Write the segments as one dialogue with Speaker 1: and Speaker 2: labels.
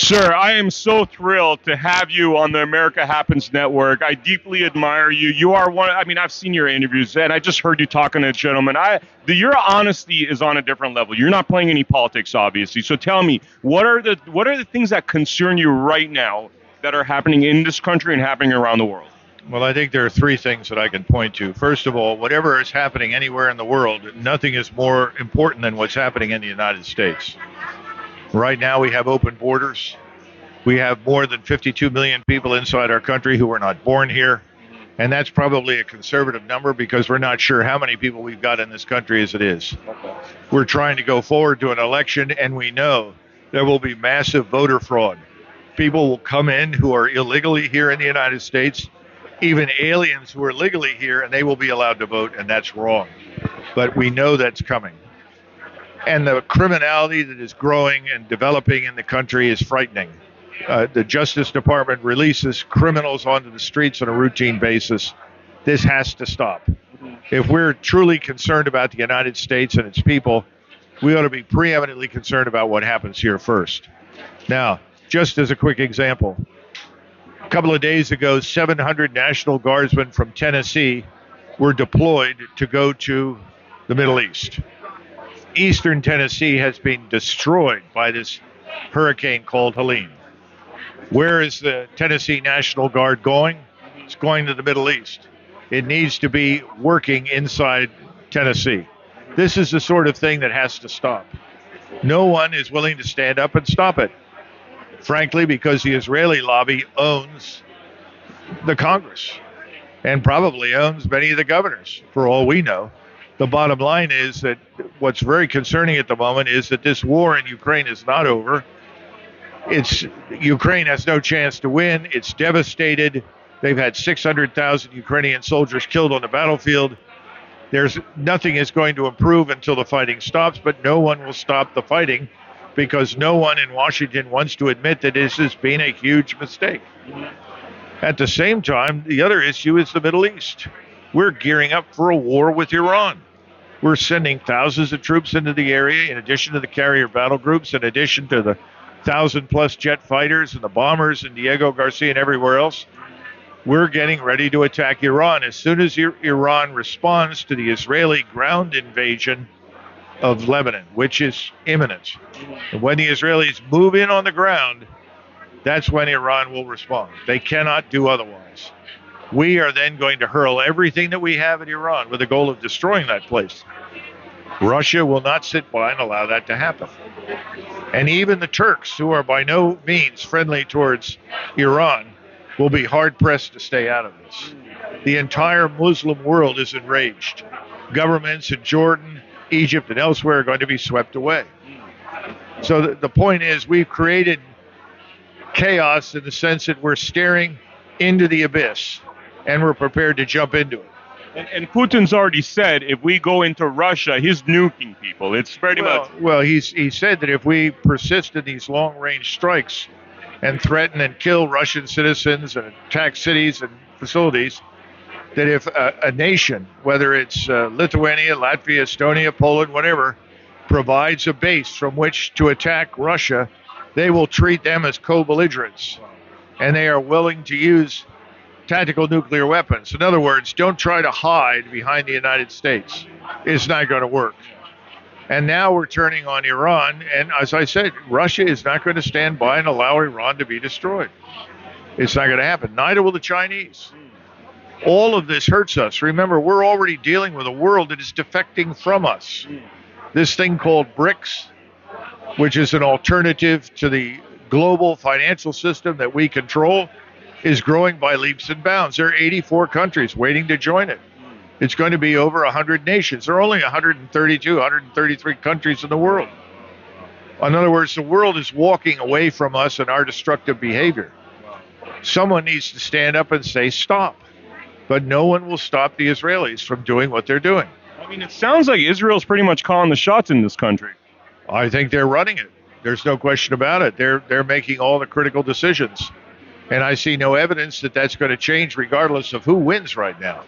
Speaker 1: Sir, I am so thrilled to have you on the America Happens Network. I deeply admire you. You are one. I mean, I've seen your interviews, and I just heard you talking to a gentleman. Your honesty is on a different level. You're not playing any politics, obviously. So tell me, what are the things that concern you right now that are happening in this country and happening around the world?
Speaker 2: Well, I think there are three things that I can point to. First of all, whatever is happening anywhere in the world, nothing is more important than what's happening in the United States. Right now, we have open borders. We have more than 52 million people inside our country who were not born here. And that's probably a conservative number because we're not sure how many people we've got in this country as it is. Okay. We're trying to go forward to an election, and we know there will be massive voter fraud. People will come in who are illegally here in the United States, even aliens who are legally here, and they will be allowed to vote, and that's wrong. But we know that's coming. And the criminality that is growing and developing in the country is frightening. The Justice Department releases criminals onto the streets on a routine basis. This has to stop. If we're truly concerned about the United States and its people, we ought to be preeminently concerned about what happens here first. Now, just as a quick example, a couple of days ago, 700 National Guardsmen from Tennessee were deployed to go to the Middle East. Eastern Tennessee has been destroyed by this hurricane called Helene. Where is the Tennessee National Guard going? It's going to the Middle East. It needs to be working inside Tennessee. This is the sort of thing that has to stop. No one is willing to stand up and stop it. Frankly, because the Israeli lobby owns the Congress and probably owns many of the governors, for all we know. The bottom line is that what's very concerning at the moment is that this war in Ukraine is not over. Ukraine has no chance to win. It's devastated. They've had 600,000 Ukrainian soldiers killed on the battlefield. Nothing is going to improve until the fighting stops, but no one will stop the fighting because no one in Washington wants to admit that this has been a huge mistake. At the same time, the other issue is the Middle East. We're gearing up for a war with Iran. We're sending thousands of troops into the area, in addition to the carrier battle groups, in addition to the 1,000-plus jet fighters and the bombers and Diego Garcia and everywhere else. We're getting ready to attack Iran. As soon as Iran responds to the Israeli ground invasion of Lebanon, which is imminent. And when the Israelis move in on the ground, that's when Iran will respond. They cannot do otherwise. We are then going to hurl everything that we have at Iran with the goal of destroying that place. Russia will not sit by and allow that to happen. And even the Turks, who are by no means friendly towards Iran, will be hard-pressed to stay out of this. The entire Muslim world is enraged. Governments in Jordan, Egypt, and elsewhere are going to be swept away. So the point is, we've created chaos in the sense that we're staring into the abyss, and we're prepared to jump into it.
Speaker 1: And Putin's already said if we go into Russia, he's nuking people. It's pretty much.
Speaker 2: Well, he said that if we persist in these long-range strikes and threaten and kill Russian citizens and attack cities and facilities, that if a nation, whether it's Lithuania, Latvia, Estonia, Poland, whatever, provides a base from which to attack Russia, they will treat them as co-belligerents. And they are willing to use tactical nuclear weapons. In other words, don't try to hide behind the United States. It's not going to work. And now we're turning on Iran. And as I said, Russia is not going to stand by and allow Iran to be destroyed. It's not going to happen. Neither will the Chinese. All of this hurts us. Remember, we're already dealing with a world that is defecting from us. This thing called BRICS, which is an alternative to the global financial system that we control, is growing by leaps and bounds. There are 84 countries waiting to join it. It's going to be over 100 nations. There are only 132, 133 countries in the world. In other words, the world is walking away from us and our destructive behavior. Someone needs to stand up and say stop. But no one will stop the Israelis from doing what they're doing.
Speaker 1: I mean, it sounds like Israel's pretty much calling the shots in this country.
Speaker 2: I think they're running it. There's no question about it. They're making all the critical decisions. And I see no evidence that that's going to change regardless of who wins right now.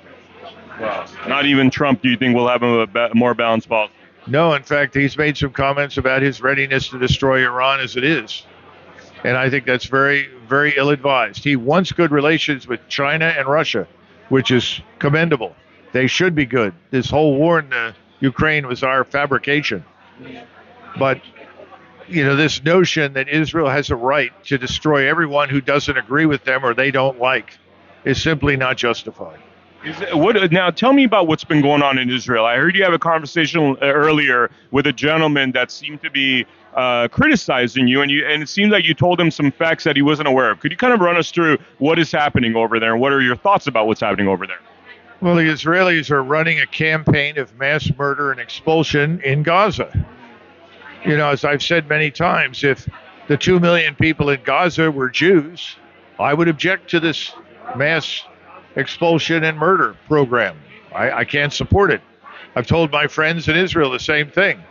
Speaker 1: Wow. Not even Trump, do you think, will have a more balanced policy?
Speaker 2: No, in fact, he's made some comments about his readiness to destroy Iran as it is. And I think that's very, very ill-advised. He wants good relations with China and Russia, which is commendable. They should be good. This whole war in Ukraine was our fabrication. But, this notion that Israel has a right to destroy everyone who doesn't agree with them or they don't like is simply not justified.
Speaker 1: Now, tell me about what's been going on in Israel. I heard you have a conversation earlier with a gentleman that seemed to be criticizing you, and it seems like you told him some facts that he wasn't aware of. Could you kind of run us through what is happening over there, and what are your thoughts about what's happening over there?
Speaker 2: Well, the Israelis are running a campaign of mass murder and expulsion in Gaza. As I've said many times, if the 2 million people in Gaza were Jews, I would object to this mass expulsion and murder program. I can't support it. I've told my friends in Israel the same thing.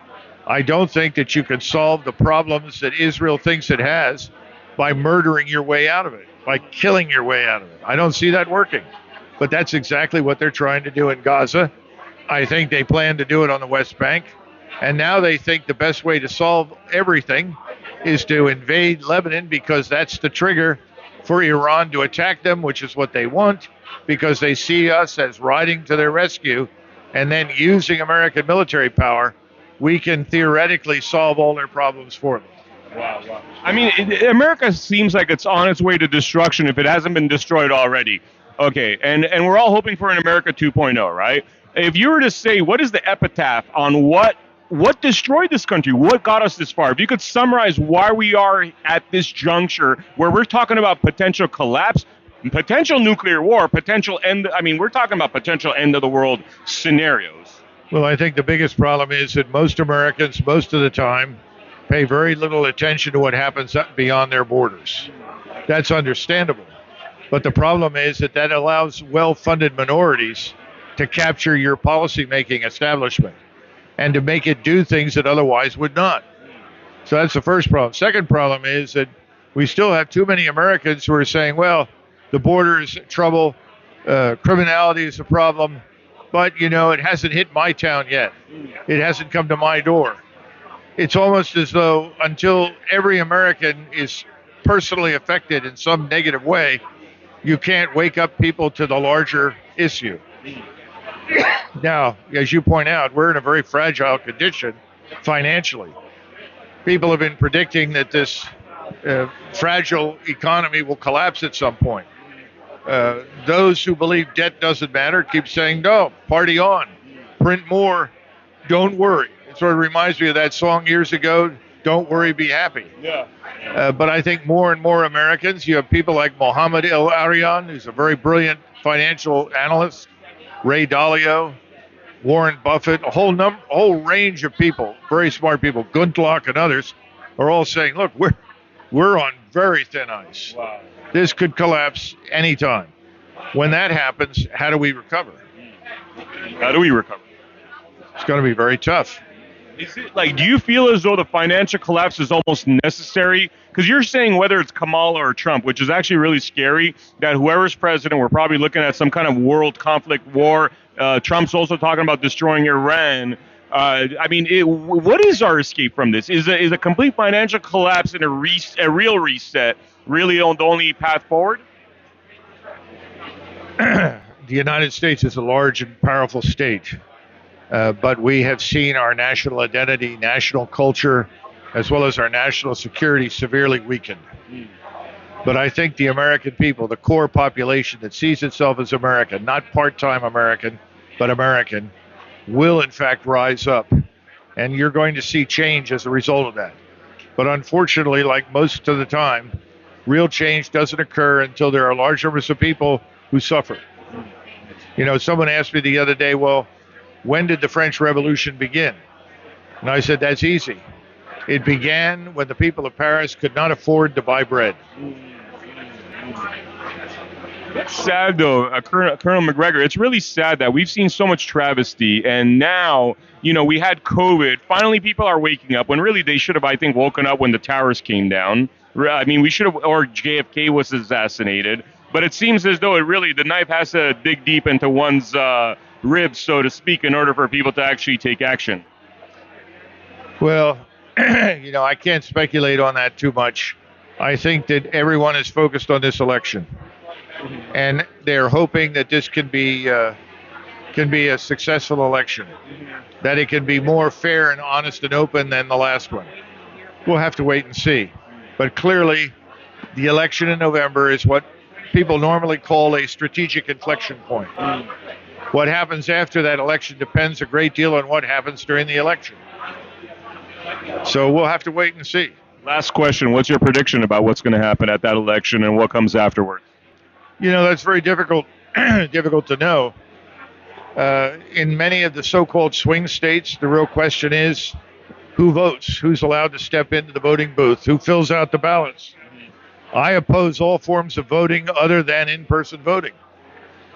Speaker 2: I don't think that you can solve the problems that Israel thinks it has by murdering your way out of it, by killing your way out of it. I don't see that working. But that's exactly what they're trying to do in Gaza. I think they plan to do it on the West Bank. And now they think the best way to solve everything is to invade Lebanon, because that's the trigger for Iran to attack them, which is what they want, because they see us as riding to their rescue, and then using American military power, we can theoretically solve all their problems for them.
Speaker 1: Wow. I mean, America seems like it's on its way to destruction if it hasn't been destroyed already. Okay, and we're all hoping for an America 2.0, right? If you were to say, what is the epitaph on what destroyed this country? What got us this far? If you could summarize why we are at this juncture where we're talking about potential collapse, potential nuclear war, potential end. I mean, we're talking about potential end of the world scenarios.
Speaker 2: Well, I think the biggest problem is that most Americans, most of the time, pay very little attention to what happens beyond their borders. That's understandable. But the problem is that allows well-funded minorities to capture your policy-making establishment and to make it do things that otherwise would not. So that's the first problem. Second problem is that we still have too many Americans who are saying, well, the border is trouble, criminality is a problem, but, it hasn't hit my town yet. It hasn't come to my door. It's almost as though until every American is personally affected in some negative way, you can't wake up people to the larger issue. Now, as you point out, we're in a very fragile condition financially. People have been predicting that this fragile economy will collapse at some point. Those who believe debt doesn't matter keep saying, no, party on, print more, don't worry. It sort of reminds me of that song years ago, Don't Worry, Be Happy.
Speaker 1: Yeah.
Speaker 2: But I think more and more Americans, you have people like Mohammed El-Arian, who's a very brilliant financial analyst, Ray Dalio, Warren Buffett, a whole range of people, very smart people, Gundlach and others, are all saying, look, we're on very thin ice.
Speaker 1: Wow.
Speaker 2: This could collapse anytime. When that happens, how do we recover?
Speaker 1: How do we recover?
Speaker 2: It's going to be very tough.
Speaker 1: Is it do you feel as though the financial collapse is almost necessary? Because you're saying whether it's Kamala or Trump, which is actually really scary, that whoever's president, we're probably looking at some kind of world conflict war. Trump's also talking about destroying Iran. What is our escape from this? Is a complete financial collapse and a real reset really the only path forward?
Speaker 2: The United States is a large and powerful state. But we have seen our national identity, national culture, as well as our national security severely weakened. But I think the American people, the core population that sees itself as American, not part-time American, but American, will in fact rise up. And you're going to see change as a result of that. But unfortunately, like most of the time, real change doesn't occur until there are large numbers of people who suffer. Someone asked me the other day, well, when did the French Revolution begin? And I said, that's easy. It began when the people of Paris could not afford to buy bread.
Speaker 1: It's sad, though, Colonel Macgregor. It's really sad that we've seen so much travesty, and now, we had COVID. Finally, people are waking up, when really they should have, I think, woken up when the towers came down. I mean, we should have, or JFK was assassinated. But it seems as though the knife has to dig deep into one's ribs, so to speak, in order for people to actually take action.
Speaker 2: Well, I can't speculate on that too much. I think that everyone is focused on this election, and they're hoping that this can be a successful election, that it can be more fair and honest and open than the last one. We'll have to wait and see. But clearly, the election in November is what people normally call a strategic inflection point. What happens after that election depends a great deal on what happens during the election. So we'll have to wait and see.
Speaker 1: Last question. What's your prediction about what's going to happen at that election and what comes afterwards?
Speaker 2: That's very difficult to know. In many of the so-called swing states, the real question is who votes, who's allowed to step into the voting booth, who fills out the ballots. I oppose all forms of voting other than in-person voting.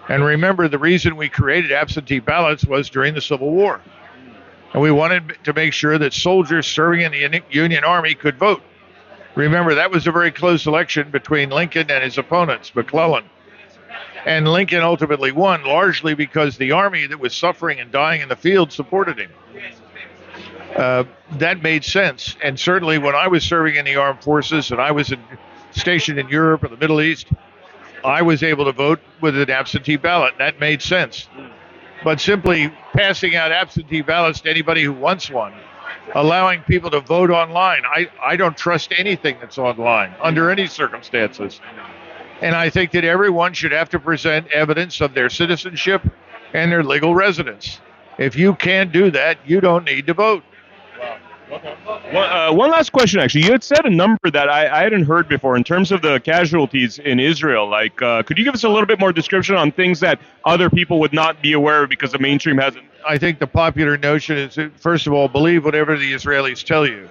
Speaker 2: And remember, the reason we created absentee ballots was during the Civil War. And we wanted to make sure that soldiers serving in the Union Army could vote. Remember, that was a very close election between Lincoln and his opponents, McClellan. And Lincoln ultimately won, largely because the army that was suffering and dying in the field supported him. That made sense. And certainly when I was serving in the armed forces and I was stationed in Europe or the Middle East, I was able to vote with an absentee ballot. That made sense. But simply passing out absentee ballots to anybody who wants one, allowing people to vote online, I don't trust anything that's online under any circumstances. And I think that everyone should have to present evidence of their citizenship and their legal residence. If you can't do that, you don't need to vote.
Speaker 1: One last question, actually. You had said a number that I hadn't heard before in terms of the casualties in Israel. Like, could you give us a little bit more description on things that other people would not be aware of because the mainstream hasn't?
Speaker 2: I think the popular notion is, first of all, believe whatever the Israelis tell you.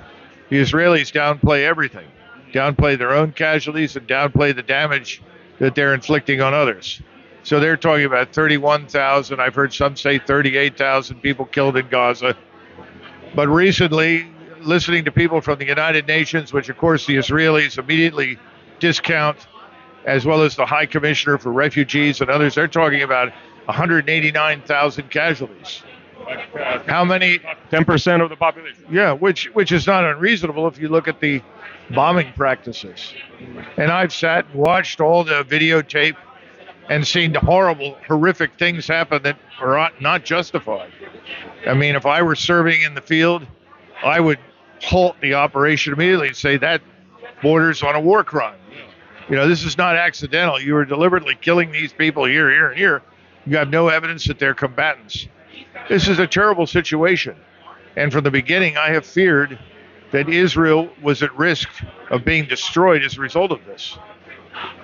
Speaker 2: The Israelis downplay everything, downplay their own casualties and downplay the damage that they're inflicting on others. So they're talking about 31,000. I've heard some say 38,000 people killed in Gaza. But recently, listening to people from the United Nations, which of course the Israelis immediately discount, as well as the High Commissioner for Refugees and others, they're talking about 189,000 casualties. How many?
Speaker 1: 10% of the population.
Speaker 2: Yeah, which is not unreasonable if you look at the bombing practices. And I've sat and watched all the videotape and seen horrible, horrific things happen that are not justified. I mean, if I were serving in the field, I would halt the operation immediately and say that borders on a war crime. This is not accidental. You are deliberately killing these people here, here, and here. You have no evidence that they're combatants. This is a terrible situation. And from the beginning, I have feared that Israel was at risk of being destroyed as a result of this.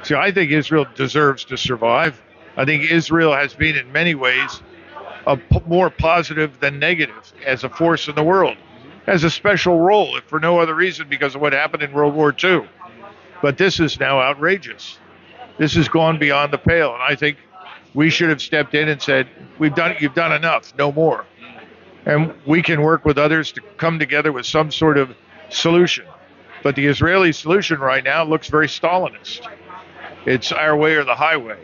Speaker 2: See, I think Israel deserves to survive. I think Israel has been in many ways more positive than negative as a force in the world, has a special role, if for no other reason because of what happened in World War II. But this is now outrageous. This has gone beyond the pale, and I think we should have stepped in and said, you've done enough, no more. And we can work with others to come together with some sort of solution. But the Israeli solution right now looks very Stalinist. It's our way or the highway.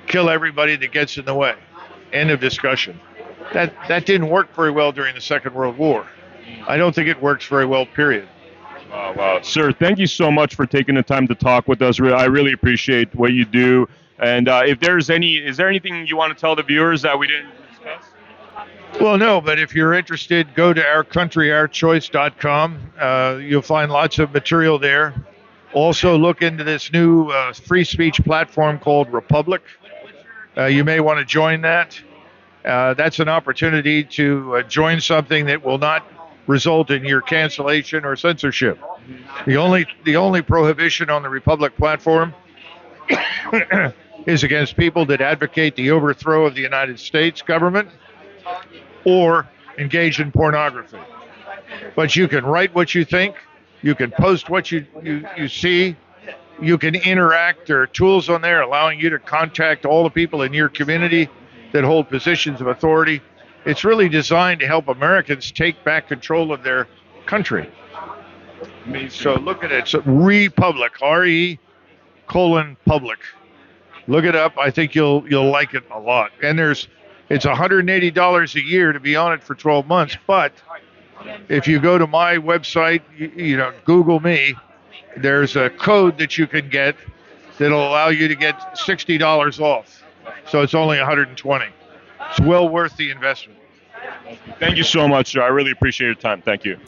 Speaker 2: Kill everybody that gets in the way. End of discussion. That didn't work very well during the Second World War. I don't think it works very well, period.
Speaker 1: Wow. Sir, thank you so much for taking the time to talk with us. I really appreciate what you do. And is there anything you want to tell the viewers that we didn't discuss?
Speaker 2: Well, no, but if you're interested, go to ourcountry.ourchoice.com. You'll find lots of material there. Also, look into this new free speech platform called Republic. You may want to join that. That's an opportunity to join something that will not result in your cancellation or censorship. The only prohibition on the Republic platform is against people that advocate the overthrow of the United States government or engage in pornography. But you can write what you think. You can post what you see. You can interact. There are tools on there allowing you to contact all the people in your community that hold positions of authority. It's really designed to help Americans take back control of their country. So look at it. So Republic, RE:public. Look it up. I think you'll like it a lot. And it's $180 a year to be on it for 12 months. But if you go to my website, Google me, there's a code that you can get that'll allow you to get $60 off. So it's only 120. It's well worth the investment.
Speaker 1: Thank you so much, sir. I really appreciate your time. Thank you.